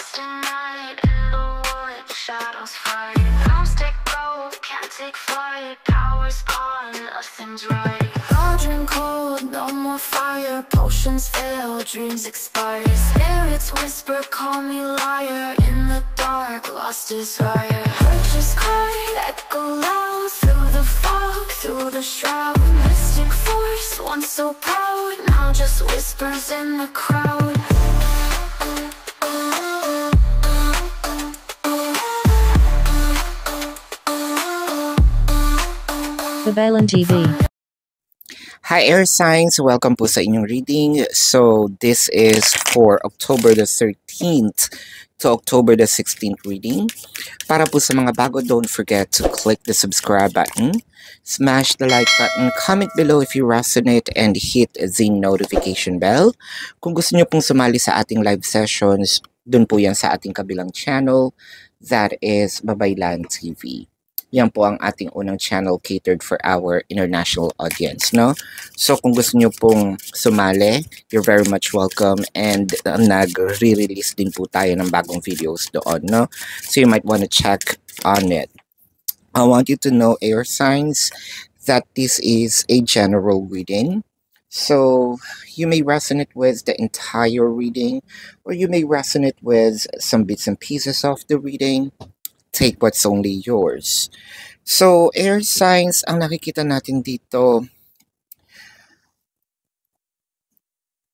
lost in night, in the wood, shadows fight. Arms take gold, can't take flight. Power's gone, nothing's right. Cauldron cold, no more fire. Potions fail, dreams expire. Spirits whisper, call me liar. In the dark, lost desire. Purchase cry, echo loud. Through the fog, through the shroud. Mystic force, once so proud, now just whispers in the crowd. Babalan TV. Hi Air Signs! Welcome po sa inyong reading. So this is for October the 13th to October the 16th reading. Para po sa mga bago, don't forget to click the subscribe button, smash the like button, comment below if you resonate, and hit the notification bell. Kung gusto nyo pong sumali sa ating live sessions, dun po yan sa ating kabilang channel, that is Babaylan TV. Yan po ang ating unang channel catered for our international audience, no? So kung gusto nyo pong sumali, you're very much welcome, and nag-re-release din po tayo ng bagong videos doon, no? So you might want to check on it. I want you to know, air signs, that this is a general reading. So you may resonate with the entire reading, or you may resonate with some bits and pieces of the reading. Take what's only yours. So, air signs, ang nakikita natin dito,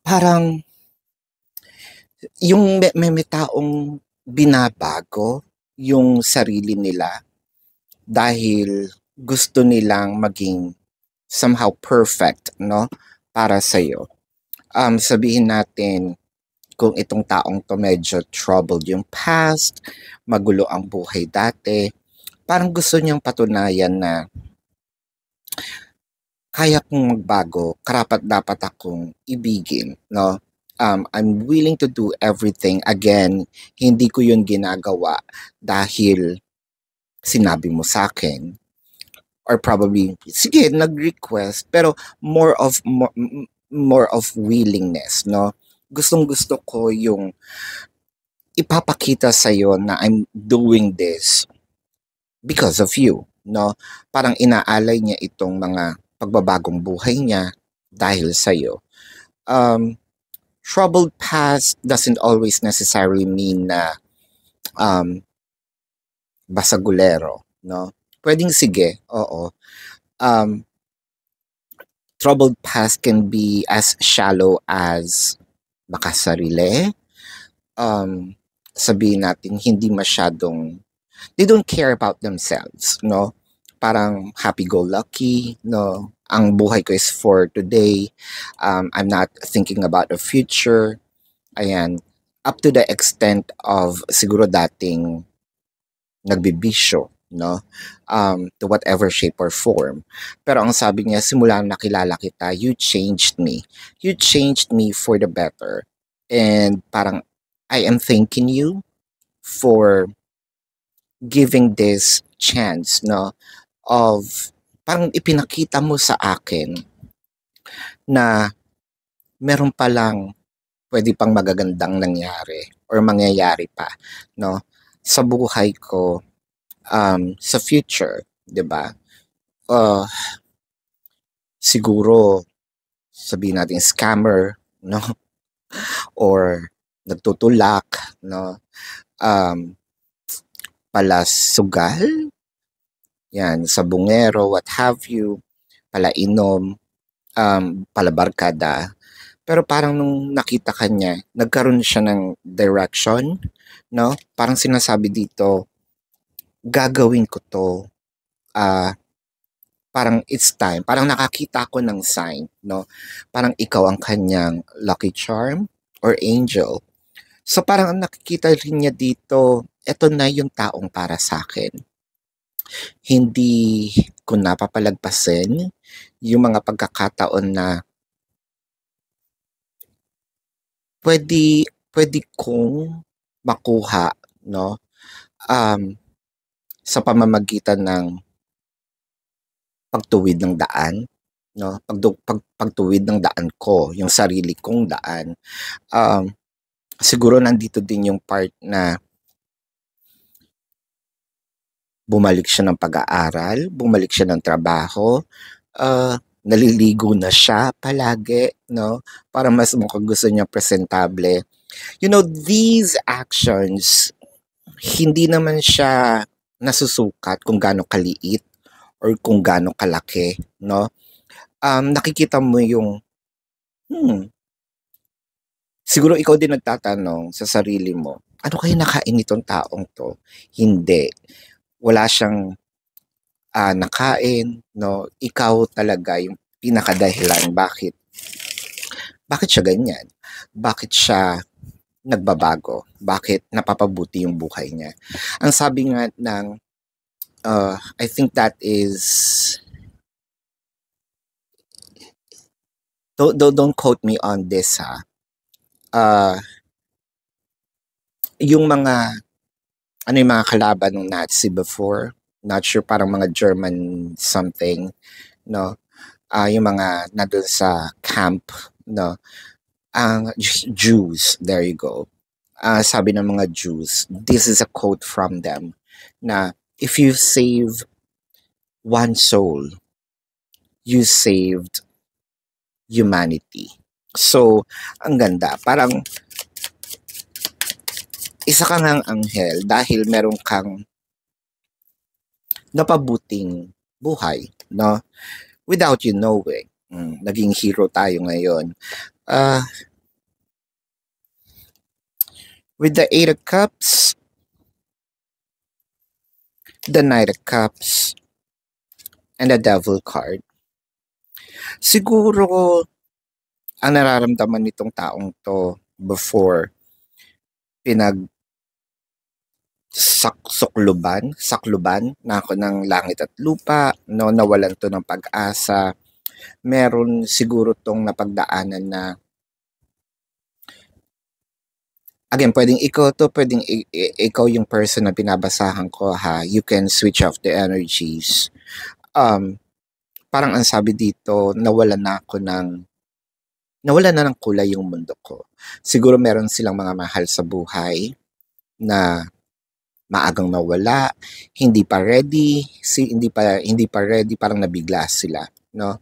parang yung may taong binabago yung sarili nila dahil gusto nilang maging somehow perfect, no? Para sa'yo. Sabihin natin, kung itong taong to medyo troubled yung past, magulo ang buhay dati, parang gusto niyang patunayan na kaya kong magbago, karapat-dapat akong ibigin, no? I'm willing to do everything. Again, hindi ko yun ginagawa dahil sinabi mo sa akin. Or probably, sige, nag-request, pero more of willingness, no? Gustong-gusto ko yung ipapakita sa'yo na I'm doing this because of you, no? Parang inaalay niya itong mga pagbabagong buhay niya dahil sa'yo. Troubled past doesn't always necessarily mean na basagulero, no? Pwedeng sige, oo. Troubled past can be as shallow as makasarili, sabihin natin hindi masyadong, they don't care about themselves, no? Parang happy-go-lucky, no? Ang buhay ko is for today. I'm not thinking about the future. Ayan, up to the extent of siguro dating nagbibisyo, no? To whatever shape or form. Pero ang sabi niya, simula nakilala kita, you changed me. You changed me for the better. And parang, I am thanking you for giving this chance, no? Of, parang ipinakita mo sa akin na meron palang pwede pang magagandang nangyari or mangyayari pa, no? Sa buhay ko, sa future, 'di ba? Siguro sabihin natin scammer, no? Or nagtutulak, no? Palasugal, yan, sabungero, what have you, palainom, palabarkada. Pero parang nung nakita ka niya, nagkaroon siya ng direction, no? Parang sinasabi dito, gagawin ko to, parang it's time, parang nakakita ko ng sign, no? Parang ikaw ang kanyang lucky charm or angel. So parang nakikita rin niya dito, eto na yung taong para sa akin. Hindi ko napapalagpasin yung mga pagkakataon na pwede kong makuha, no? Sa pamamagitan ng pagtuwid ng daan, no? Pagtuwid ng daan ko, yung sarili kong daan. siguro nandito din yung part na bumalik siya ng pag-aaral, bumalik siya ng trabaho, naliligo na siya palagi, no? Para mas mukhang gusto niya presentable. You know, these actions, hindi naman siya nasusukat kung gaano kaliit or kung gaano kalaki, no? Nakikita mo yung, siguro ikaw din nagtatanong sa sarili mo, ano kaya nakain nitong taong to? Hindi. Wala siyang nakain, no? Ikaw talaga yung pinakadahilan bakit siya ganyan? Bakit siya nagbabago? Bakit napapabuti yung buhay niya? Ang sabi nga ng I think that is don't quote me on this ha. Yung mga yung mga kalaban ng Nazi before, not sure, parang mga German something, no? Yung mga nandun sa camp, no? Ang Jews, there you go. Sabi ng mga Jews, this is a quote from them, na if you save one soul, you saved humanity. So, ang ganda. Parang isa ka ngang anghel dahil meron kang napabuting buhay, no? Without you knowing. Naging hero tayo ngayon. With the Eight of Cups, the Knight of Cups, and the Devil card. Siguro, ang nararamdaman nitong taong to before sakluban na ako ng langit at lupa, no, nawalan to ng pag-asa. Meron siguro tong napagdaanan na, again, pwedeng ikaw to, pwedeng ikaw yung person na binabasahan ko ha, you can switch off the energies. Parang ang sabi dito, nawala na ng kulay yung mundo ko. Siguro meron silang mga mahal sa buhay na maagang nawala, hindi pa ready, parang nabigla sila, no?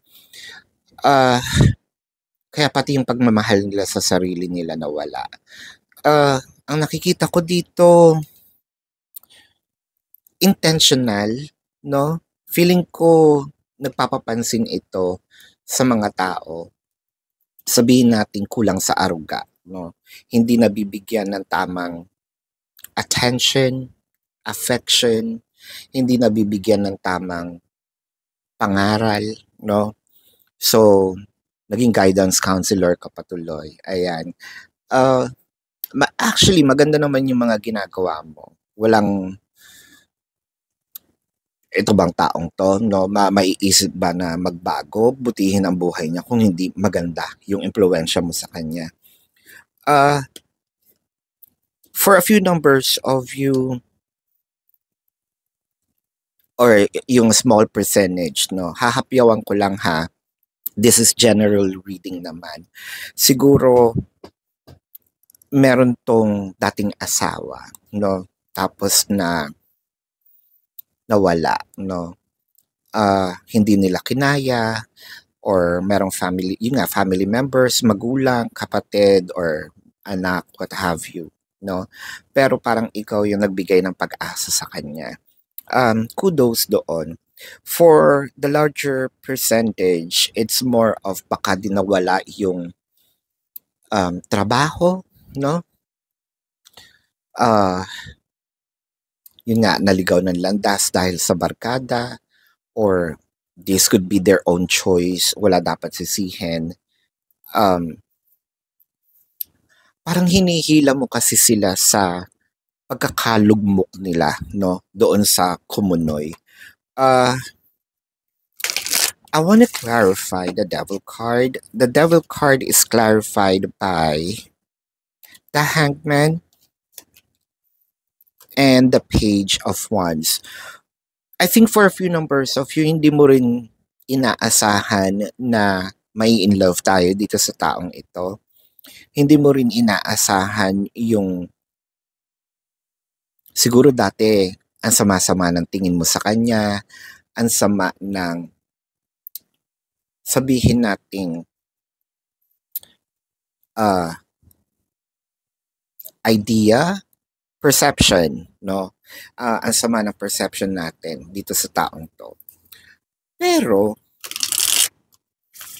Kaya pati yung pagmamahal nila sa sarili nila nawala. Ang nakikita ko dito, intentional, no? Feeling ko nagpapapansin ito sa mga tao. Sabihin natin kulang sa aruga, no? Hindi nabibigyan ng tamang attention, affection, hindi nabibigyan ng tamang pangaral, no? So, naging guidance counselor ka patuloy. Ayan. Actually, maganda naman yung mga ginagawa mo. Walang, ito bang taong to, no? Maiisip ba na magbago, butihin ang buhay niya kung hindi maganda yung impluwensya mo sa kanya? For a few numbers of you, or yung small percentage, no? Hahapyawan ko lang ha. This is general reading naman. Siguro, meron tong dating asawa, no? Tapos nawala, no? Hindi nila kinaya, or merong family, family members, magulang, kapatid, or anak, what have you, no? Pero parang ikaw yung nagbigay ng pag-asa sa kanya. Kudos doon. For the larger percentage, it's more of baka din nawala yung trabaho, no? Yun nga, naligaw ng landas dahil sa barkada, or this could be their own choice, wala dapat sisihin. Parang hinihila mo kasi sila sa pagkakalugmok nila, no, doon sa Kumunoy. I want to clarify the Devil card. The Devil card is clarified by the Hangman and the Page of Wands. I think for a few numbers of you, hindi mo rin inaasahan na may in love tayo dito sa taong ito. hindi mo rin inaasahan yung siguro dati ang sama-sama ng tingin mo sa kanya, ang sama ng sabihin nating idea, perception, no? Ang sama ng perception natin dito sa taong to. Pero,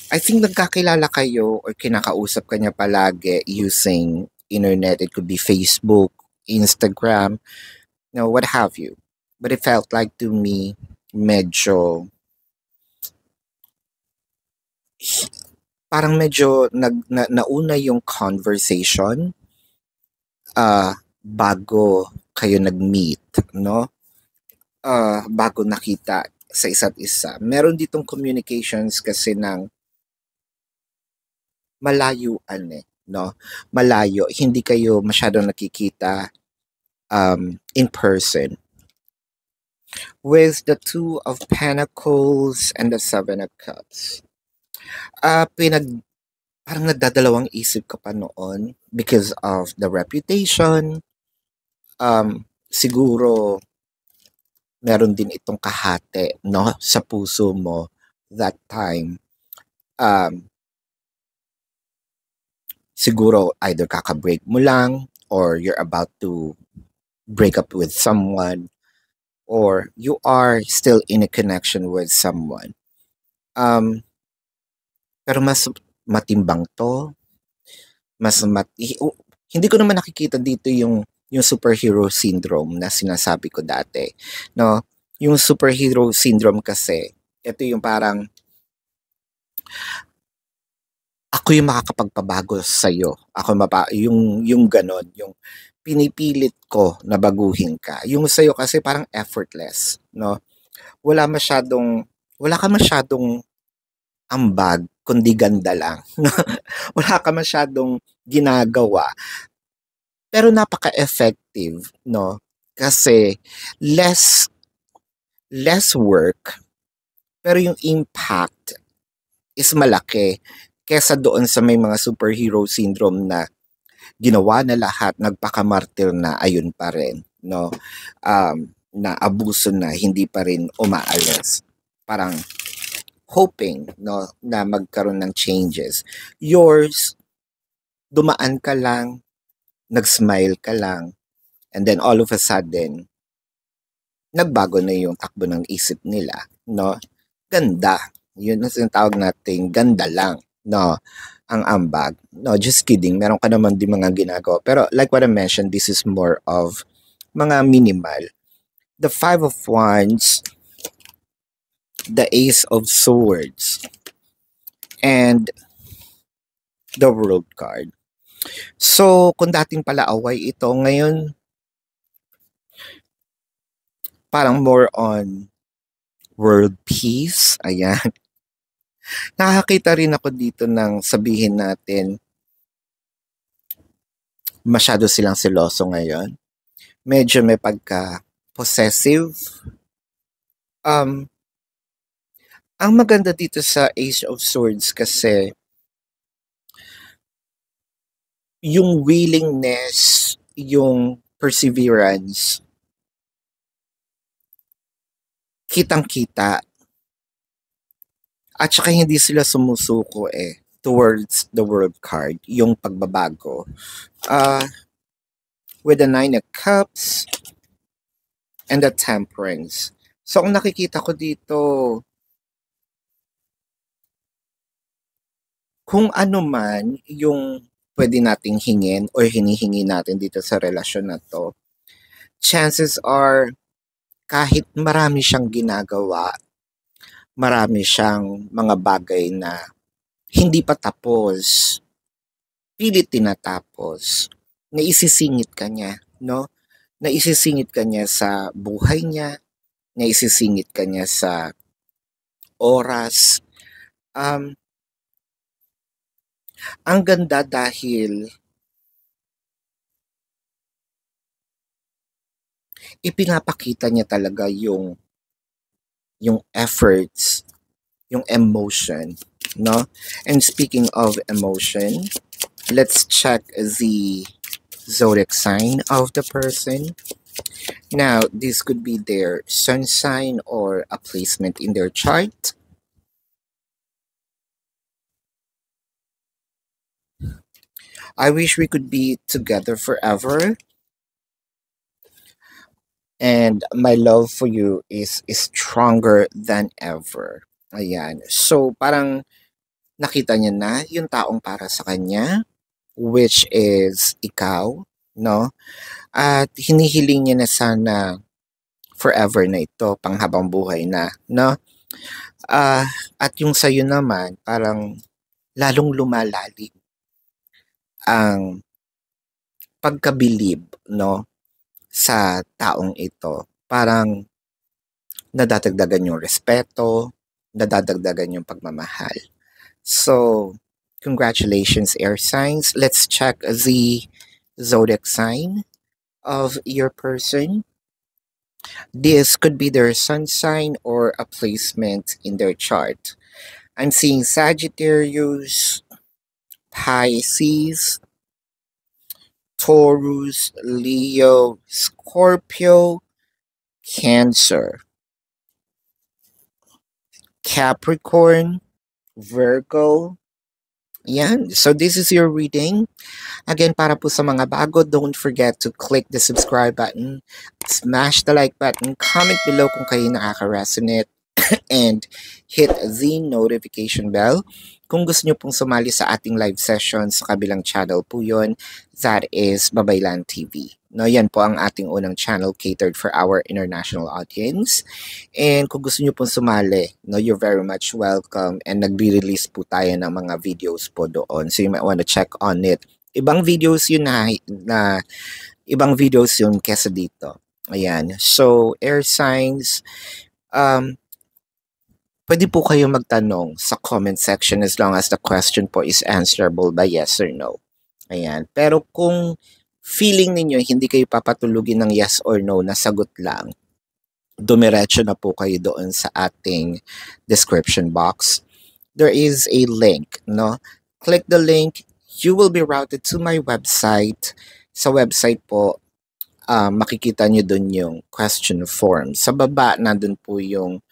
I think nagkakilala kayo or kinakausap kanya palagi using internet. It could be Facebook, Instagram, what have you. But it felt like to me, medyo, parang medyo nauna yung conversation bago kayo nag-meet, no? Bago nakita sa isa't isa. Meron ditong communications kasi ng malayuan no? Malayo. Hindi kayo masyadong nakikita in person. With the Two of Pentacles and the Seven of Cups. Parang nagdadalawang isip ka pa noon because of the reputation. Siguro meron din itong kahate, no, sa puso mo that time. Siguro either kakabreak mo lang or you're about to break up with someone or you are still in a connection with someone. Pero mas matimbang to. Hindi ko naman nakikita dito yung superhero syndrome na sinasabi ko dati. No? Yung superhero syndrome kasi, ito yung parang ako yung makakapagpabago sa'yo. Yung ganon, yung pinipilit ko na baguhin ka. Yung sa'yo kasi parang effortless, no? Wala ka masyadong ambag, kundi ganda lang. Wala ka masyadong ginagawa. Pero napaka-effective, no? Kasi less work, pero yung impact is malaki kesa doon sa may mga superhero syndrome na ginawa na lahat, nagpakamartir na, ayun pa rin, no? Na abuso na, hindi pa rin umaalis. Parang hoping, no, na magkaroon ng changes. Yours, dumaan ka lang, nag-smile ka lang, and then all of a sudden, nagbago na yung takbo ng isip nila, no? Ganda. Yun ang sinatawag natin, ganda lang, no? Ang ambag. No, just kidding. Meron ka naman din mga ginagawa. Pero like what I mentioned, this is more of mga minimal. The Five of Wands, the Ace of Swords, and the World card. So, kung dating pala away ito, ngayon, parang more on world peace. Ayan. Nakakita rin ako dito ng sabihin natin, masyado silang seloso ngayon. Medyo may pagka-possessive. Ang maganda dito sa Ace of Swords kasi yung willingness, yung perseverance, kitang-kita. At saka hindi sila sumusuko towards the World card, yung pagbabago. With the Nine of Cups and the Temperance. So, ang nakikita ko dito, kung ano man yung pwede nating hingin or hinihingi natin dito sa relasyon na to, chances are, kahit marami siyang ginagawa, marami siyang mga bagay na hindi pa tapos, pilit tinatapos, naisisingit ka niya, no? Naisisingit ka niya sa buhay niya, naisisingit ka niya sa oras. Ang ganda dahil ipinapakita niya talaga yung efforts, yung emotion, no? And speaking of emotion, Let's check the zodiac sign of the person. Now, this could be their sun sign or a placement in their chart. I wish we could be together forever, and my love for you is stronger than ever. Ayan. So, parang nakita niya na yung taong para sa kanya, which is ikaw, no? At hinihiling niya na sana forever na ito, panghabang buhay na, no? At yung sa'yo naman, parang lalong lumalalim ang pagkabilib, no, sa taong ito. Parang nadadagdagan yung respeto, nadadagdagan yung pagmamahal. So, congratulations, air signs. Let's check the zodiac sign of your person. This could be their sun sign or a placement in their chart. I'm seeing Sagittarius, Pisces, Taurus, Leo, Scorpio, Cancer, Capricorn, Virgo. Yan. So this is your reading. Again, para po sa mga bago, don't forget to click the subscribe button, smash the like button, comment below kung kayo nakaka-resonate, and hit the notification bell. Kung gusto nyo pong sumali sa ating live session sa kabilang channel po yun, that is Babaylan TV. No, yan po ang ating unang channel catered for our international audience. And kung gusto nyo pong sumali, no, you're very much welcome. And nagre-release po tayo ng mga videos po doon. So you might want to check on it. Ibang videos yun na ibang videos yun kesa dito. Ayan. So, air signs, pwede po kayo magtanong sa comment section as long as the question po is answerable by yes or no. Ayan. Pero kung feeling ninyo hindi kayo papatulugin ng yes or no na sagot lang, dumiretso na po kayo doon sa ating description box. There is a link, no? Click the link, you will be routed to my website. Sa website po, makikita nyo doon yung question form. Sa baba, nandun po yung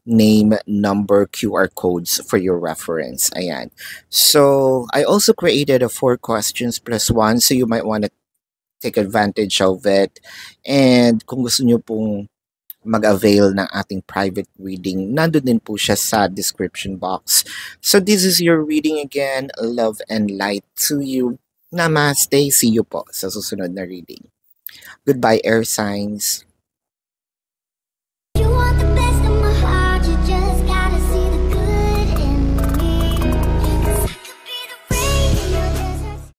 name, number, QR codes for your reference. Ayan. So, I also created a 4 questions plus 1, so you might want to take advantage of it. And kung gusto nyo pong mag-avail ng ating private reading, nandun din po siya sa description box. So, this is your reading again. Love and light to you. Namaste. See you po sa susunod na reading. Goodbye, air signs.